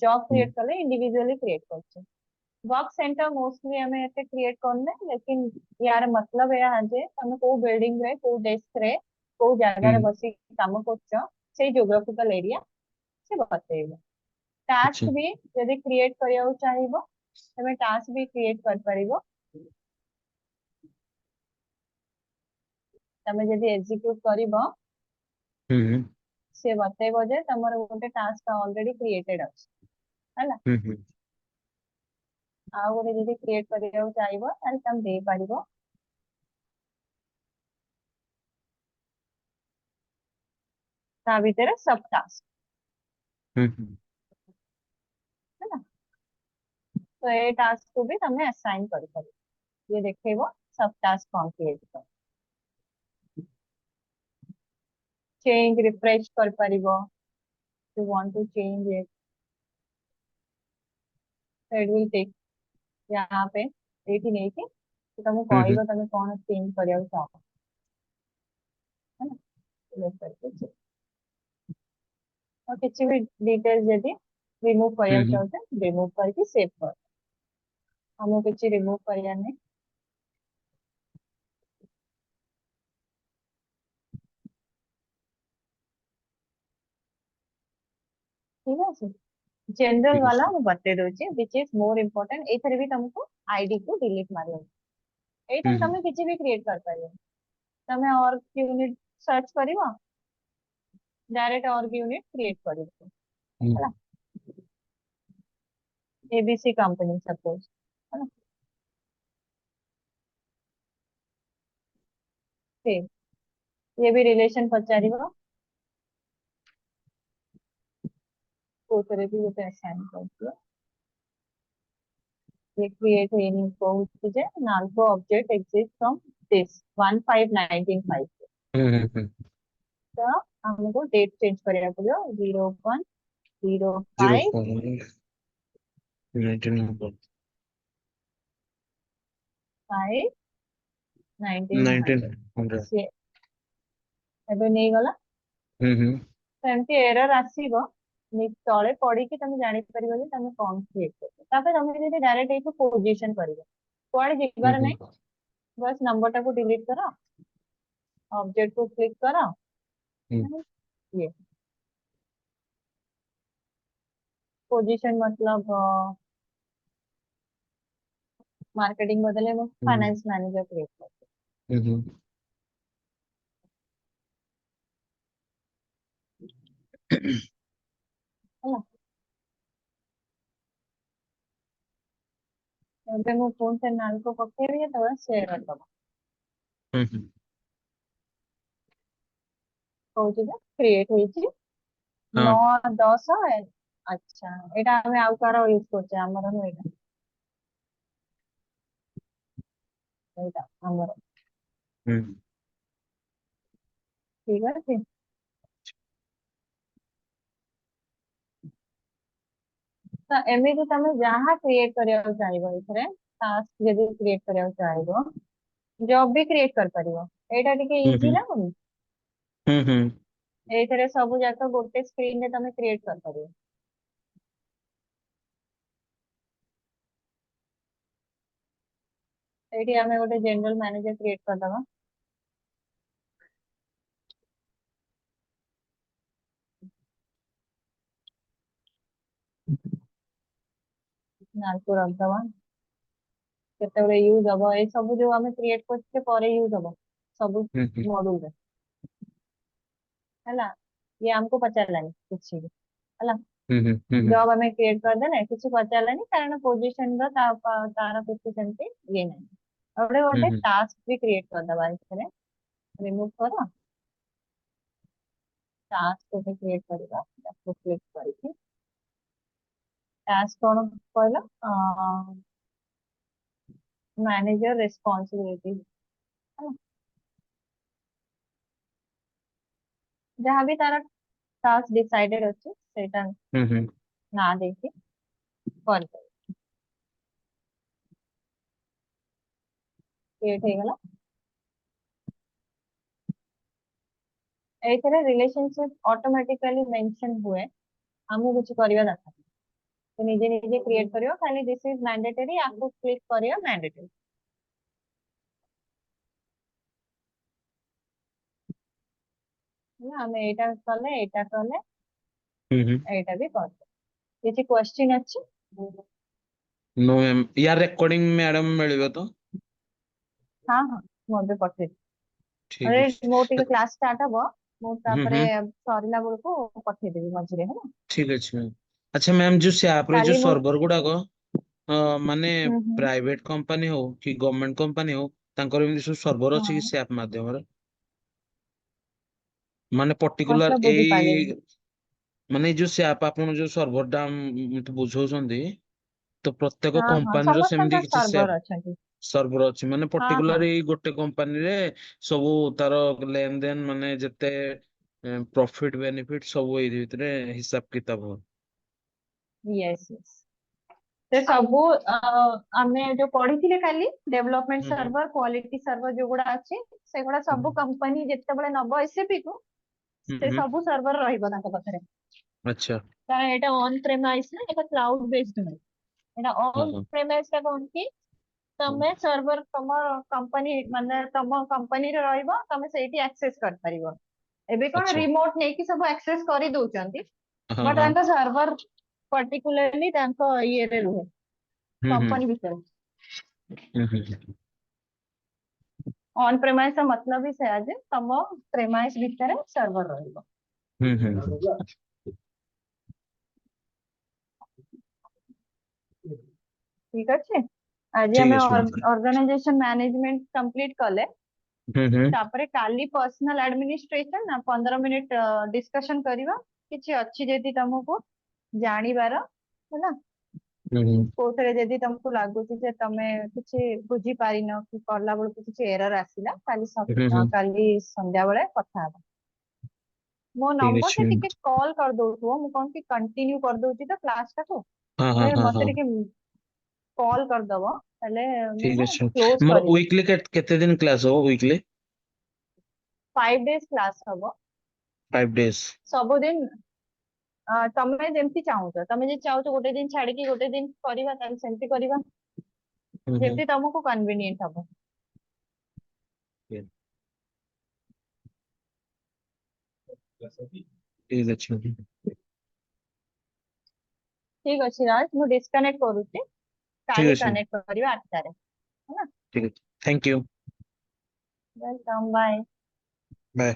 जॉब हम्म क्रिएट करले इंडिविजुअली क्रिएट करछे। वर्क सेंटर मोस्टली हमें एते क्रिएट करने लेकिन यार मतलब है जे तमे को बिल्डिंग रे को डेस्क रे को जगह रे हम्म बसी काम करछ से ज्योग्राफिकल एरिया से बतेइबो। अच्छा टास्क भी यदि क्रिएट करियो चाहिबो तमे टास्क भी क्रिएट कर परिबो। तमे यदि एग्जीक्यूट करिबो हम्म से बतेइबो जे तमर गोटे टास्क ऑलरेडी क्रिएटेड अछि हैला। हम्म आ गोटे यदि क्रिएट करियो चाहिबो ताले तम दे परिबो ता भीतर सब टास्क हम्म है ना। तो ये टास्क को भी तमे असाइन करि परिबो ये देखैबो सब टास्क कंप्लीट कर चेंज रिफ्रेश कर परिबो you want to change it so it will take यहाँ पे एठी नहीं थी तो तुम हम्म कहइबो तमे कौन चेंज करिया चाहो है ना सिलेक्ट करके check। और किसी भी डिटेल्स यदि रिमूव करिया हम्म चाहते रिमूव करके सेव कर हमको किसी रिमूव करिया नहीं ठीक है। जनरल ठीक है वाला सर ମୁଁ बते दोची which is more important एथरे भी तुमको आईडी को डिलीट मारियो एथरे हम्म तमे किसी भी क्रिएट कर पारियो तमे और यूनिट सर्च करिवो डायरेक्ट और यूनिट क्रिएट करिवो हम्म हैला एबीसी कंपनी सपोज है ना। ठीक ये भी रिलेशन पचारिबो कोथरे भी गोटे असाइन करदियो ये क्रिएट हेनी कहूची जे NALCO object exist from this 15995 हम्म तो हमको डेट चेंज करिया पड़ियो 0105 0 5 1900 1900 से एबे नहीं गला हम्म तो एमती एरर आसीबो तले पड़ी कि तुम जानि परिबो जे तुम कौन क्रिएट करछो तापर तुम जदी डायरेक्ट एठो पोजीशन करिवो कुआडे जिबार हम्म नहीं बस नंबर टाको डिलीट करो ऑब्जेक्ट को क्लिक करो। हम्म ये पोजीशन मतलब मार्केटिंग बदले वो हम्म फाइनेंस मैनेजर क्रिएट करते हम्म ହେଲା। ଏବେ ମୁଁ ପୁଣି ସେ ନାଲକୁ ପକେଇବି ଯେତେବେଳେ ସେୟାର କରିଦବ। हम्म କହୁଛି ଯେ କ୍ରିଏଟ ହେଇଛି हाँ 9 10। ଆଚ୍ଛା ଏଇଟା ଆମେ ଆଉ କାହାର ୟୁଜ କରୁଛେ ଆମର ନୁହେଁ ଏଇଟା ଏଇଟା ଆମର हम्म ଠିକ ଅଛି। ତ ଏମିତି ତମେ ଯାହା କ୍ରିଏଟ କରିବାକୁ ଚାହିଁବ ଏଥିରେ ଟାସ୍କ ଯଦି କ୍ରିଏଟ କରିବାକୁ ଚାହିଁବ ଜବ ବି କ୍ରିଏଟ କରିପାରିବ। ଏଇଟା ଟିକେ ଇଜି हम्म ଲାଗୁନି? हम्म ଏଇଥିରେ ସବୁ ଯାକ ଗୋଟେ ସ୍କ୍ରିନ ରେ ତମେ କ୍ରିଏଟ କରିପାରିବ। ଏଇଠି ଆମେ ଗୋଟେ ଜେନରାଲ ମ୍ୟାନେଜର କ୍ରିଏଟ କରିଦବା। ନାଲକୁ ରଖିଦବା। କେତେବେଳେ ୟୁଜ ହବ ଏଇ ସବୁ ଯୋଉ ଆମେ କ୍ରିଏଟ କରୁଛେ ପରେ ୟୁଜ ହବ ସବୁ हम्म ମଡୁଲରେ ହେଲା। ଇଏ ଆମକୁ ପଚାରିଲାନି କିଛି ବି ହେଲା। हम्म ଜବ ଆମେ କ୍ରିଏଟ କରିଦେଲେ କିଛି ପଚାରିଲାନି କାରଣ ପୋଜିସନ ର ତାର କିଛି ସେମିତି ଇଏ ନାହିଁ। ଆଉ ଗୋଟେ हम्म ଟାସ୍କ ବି କ୍ରିଏଟ କରିଦବା ଏଥିରେ। ରିମୁଭ କର ଟାସ୍କ ଗୋଟେ କ୍ରିଏଟ କରିବା ତାକୁ କ୍ଲିକ କରିକି ଟାସ୍କ କଣ କହିଲ ମ୍ୟାନେଜର ରେସ୍ପନ୍ସିବିଲିଟି ଯାହାବି ତାର ଟାସ୍କ ଡିସାଇଡେड ଅଛି ସେଇଟା हम्म ନା ଦେଇକି କରିପାରିବ। କ୍ରିଏଟ ହେଇଗଲା। ଏଇଥିରେ ରିଲେସନशिପ ଅଟୋମେଟିକାଲି ମେନସନ ହୁଏ। ଆମକୁ କିଛି କରିବା ଦରକାର ନାହିଁ। तो ନିଜେ ନିଜେ କ୍ରିଏଟ କରିବ ଖାଲି ଦିस इज मैंडेटरी आपको क्लिक କରିବା मैंडेटरी। ଆମେ ଏଇଟା କଲେ हम्म ଏଇଟା ବି କରିଦେ। କିଛି क्वेश्चन ଅଛି? नो मैम यार रिकॉर्डिंग मैडम मिलिबो तो ହଁ ହଁ ମୁଁ ଏବେ ପଠେଇବି। ठीक ଆରେ ମୋ है ଟିକେ କ୍ଲାସ ଷ୍ଟାର୍ଟ ହବ ମୁଁ ତାପରେ हम्म ସରିଲା ବେଳକୁ ପଠେଇଦେବି ମଝିରେ ହେଲା। ठीक अच्छे मैम अच्छा मैम जो से आप रे जो କାଲି ମୁଁ सर्वर गुड़ाक माने ହୁଁ ହୁଁ प्राइवेट कंपनी हो कि गवर्नमेंट कंपनी हो तांकर एमती सब सर्वर अछि कि ହଁ से आप माध्यम रे माने पर्टिकुलर मतलब एई ବୁଝିପାରିଲିନି। माने जो से आप आपन जो सर्वर टा मते बुझौछंदी तो प्रत्येक ହଁ ହଁ कंपनी रो सेमती ସମସ୍ତଙ୍କ किछि से ସର୍ଭର ଅଛନ୍ତି। सर्वर अछि माने ହଁ ହଁ पर्टिकुलर एई गोटे कंपनी रे सब तार लेन देन माने जते प्रॉफिट बेनिफिट सब एई भितरे हिसाब किताब हो यस यस। ସେ ସବୁ ଆମେ ଯୋଉ ପଢିଥିଲେ କାଲି ଡେଭଲପମେଣ୍ଟ हम्म ସର୍ଭର କ୍ୱାଲିଟି ସର୍ଭର ଯୋଉଗୁଡା ଅଛି ସେଗୁଡା ସବୁ हम्म କମ୍ପାନୀ ଯେତେବେଳେ ନବ ଏସଏପି କୁ ସେ हम्म ସବୁ ସର୍ଭର ରହିବ ତାଙ୍କ ପାଖରେ। अच्छा କାରଣ ଏଇଟା ଅନ୍ ପ୍ରେମାଇସ୍ ନା ଏଇଟା କ୍ଲାଉଡ ବେସ୍ଡ ନୁହେଁ। ଏଇଟା हाँ ଅନ୍ हाँ ପ୍ରେମାଇସ୍ ଟା କଣ କି ତମେ ସର୍ଭର ତମ କମ୍ପାନୀ ମାନେ ତମ କମ୍ପାନୀରେ ରହିବ ତମେ ସେଇଠି ଆକ୍ସେସ କରିପାରିବ। ଏବେ କଣ अच्छा ରିମୋଟ ନେଇକି ସବୁ ଆକ୍ସେସ କରିଦଉଛନ୍ତି हाँ ବଟ୍ हाँ ତାଙ୍କ ସର୍ଭର ପର୍ଟିକୁଲାରଲି ତାଙ୍କ ଇଏରେ ରୁହେ हम्म कंपनी ଭିତରେ। हम्म ଅନ୍ ପ୍ରେମାଇସ୍ ର ମତଲବ ବି ସେୟା ଯେ ତମ ପ୍ରେମାଇସ୍ ଭିତରେ ସର୍ଭର ରହିବ। हम्म ଠିକ ଅଛି। ଆଜି ठीक ଆମେ है मैम ଅର୍ଗାନାଇଜେସନ ମ୍ୟାନେଜମେଣ୍ଟ କମ୍ପ୍ଲିଟ କଲେ हम्म ତାପରେ କାଲି ପର୍ସନାଲ ଆଡମିନିଷ୍ଟ୍ରେସନ ନା 15 ମିନିଟ ଡିସ୍କସନ କରିବା। କିଛି ଅଛି ଯଦି ତମକୁ ଜାଣିବାର ହେଲା हम्म କୋଉଥିରେ ଯଦି ତମକୁ ଲାଗୁଛି ଯେ ତମେ କିଛି ବୁଝି ପାରିନ କି କଲା ବେଳକୁ କିଛି ଏରର ଆସିଲା କାଲି हम्म କାଲି ସନ୍ଧ୍ୟା ବେଳେ କଥା ହବା। ମୋ ठीक ନମ୍ବର है ରେ मैम ଟିକେ କଲ୍ କରିଦଉଥିବ ମୁଁ କଣ କି କଣ୍ଟିନ୍ୟू କରିଦଉଛି ତ କ୍ଲାସ ଟାକୁ हाँ हाँ हाँ ମତେ हाँ ଟିକେ କଲ୍ କରିଦବ ତାହେଲେ ମୁଁ ठीक ନା है କ୍ଲୋଜ मोर କରିବି। वीकली केते दिन क्लास हो वीकली 5 days କ୍ଲାସ ହବ 5 days ସବୁଦିନ। ତମେ ଯେମିତି ଚାହୁଁଛ ତମେ ଯଦି ଚାହୁଁଛ ଗୋଟେ ଦିନ ଛାଡିକି ଗୋଟେ ଦିନ କରିବା ତାହେଲେ ସେମିତି କରିବା हम्म ଯେମିତି ତମକୁ କନଭିନିयंट ହବ। ଠିକ ଅଛି। ଠିକ ଅଛି ରାଜ, ମୁଁ ଡିସକନେକ୍ଟ କରୁଛି, ଠିକ କାଲି ଅଛି କନେକ୍ଟ କରିବା 8ଟାରେ, ହେଲା? ଠିକ ଅଛି। Thank you. Welcome, bye. Bye.